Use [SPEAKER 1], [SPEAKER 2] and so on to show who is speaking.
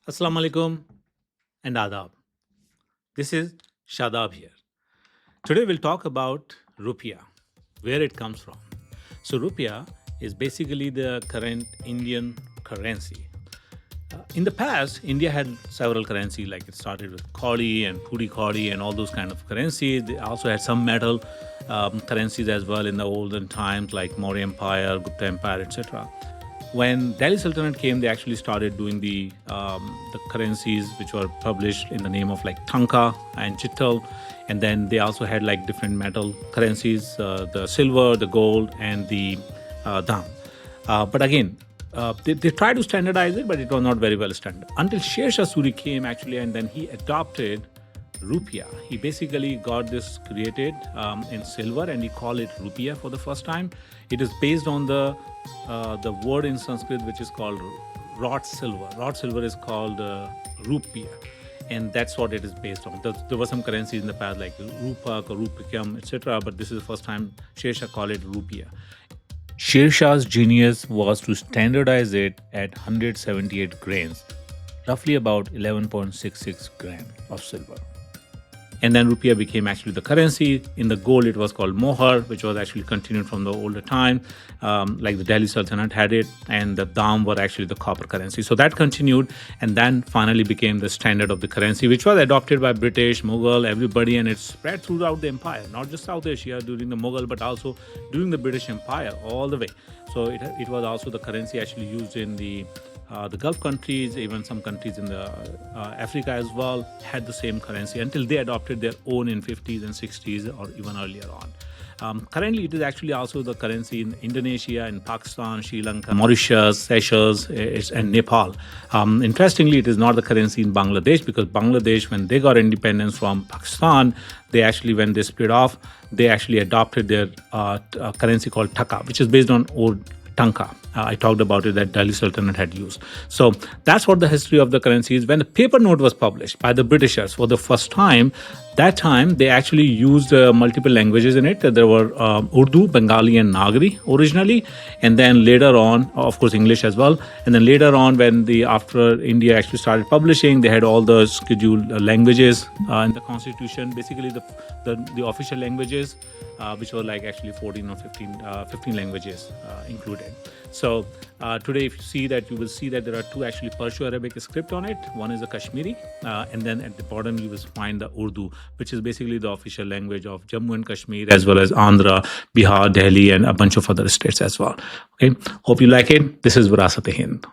[SPEAKER 1] Assalamu alaikum and adab. This is Shadab here. Today we'll talk about Rupiah, where it comes from. So Rupiah is basically the current Indian currency. In the past, India had several currencies, like it started with Kauri and Puri Kauri and all those kind of currencies. They also had some metal currencies as well in the olden times, like Maurya Empire, Gupta Empire, etc. When Delhi Sultanate came, they actually started doing the currencies which were published in the name of like Tanka and Chittal, and then they also had like different metal currencies, the silver, the gold, and the dam. But again, they tried to standardize it, but it was not very well standard until Sher Shah Suri came actually, and then he adopted Rupiah. He basically got this created in silver, and he called it Rupiah for the first time. It is based on the word in Sanskrit which is called wrought silver. Wrought silver is called Rupiah, and that's what it is based on. There were some currencies in the past like Rupak or Rupikam, etc., but this is the first time Sher Shah called it Rupiah. Sher Shah's genius was to standardize it at 178 grains, roughly about 11.66 grams of silver. And then Rupiah became actually the currency. In the gold, it was called Mohar, which was actually continued from the older time, like the Delhi Sultanate had it, and the dam were actually the copper currency. So that continued, and then finally became the standard of the currency, which was adopted by British, Mughal, everybody, and it spread throughout the empire, not just South Asia during the Mughal, but also during the British Empire all the way. So it was also the currency actually used in the Gulf countries, even some countries in the Africa as well, had the same currency until they adopted their own in 50s and 60s or even earlier on. Currently, it is actually also the currency in Indonesia, in Pakistan, Sri Lanka, Mauritius, Seychelles, and Nepal. Interestingly, it is not the currency in Bangladesh, because Bangladesh, when they got independence from Pakistan, they actually, when they split off, they actually adopted their currency called Taka, which is based on old Tanka. I talked about it that Delhi Sultanate had used. So that's what the history of the currency is. When the paper note was published by the Britishers for the first time, that time they actually used multiple languages in it. There were Urdu, Bengali, and Nagari originally, and then later on, of course, English as well. And then later on, when after India actually started publishing, they had all the scheduled languages in the constitution. Basically, the official languages, which were like actually 14 or 15 languages included. So today, if you see that, you will see that there are two actually Perso-Arabic script on it. One is the Kashmiri, and then at the bottom you will find the Urdu, which is basically the official language of Jammu and Kashmir, as well as Andhra, Bihar, Delhi, and a bunch of other states as well. Okay, hope you like it. This is Wiraasat-e-Hind.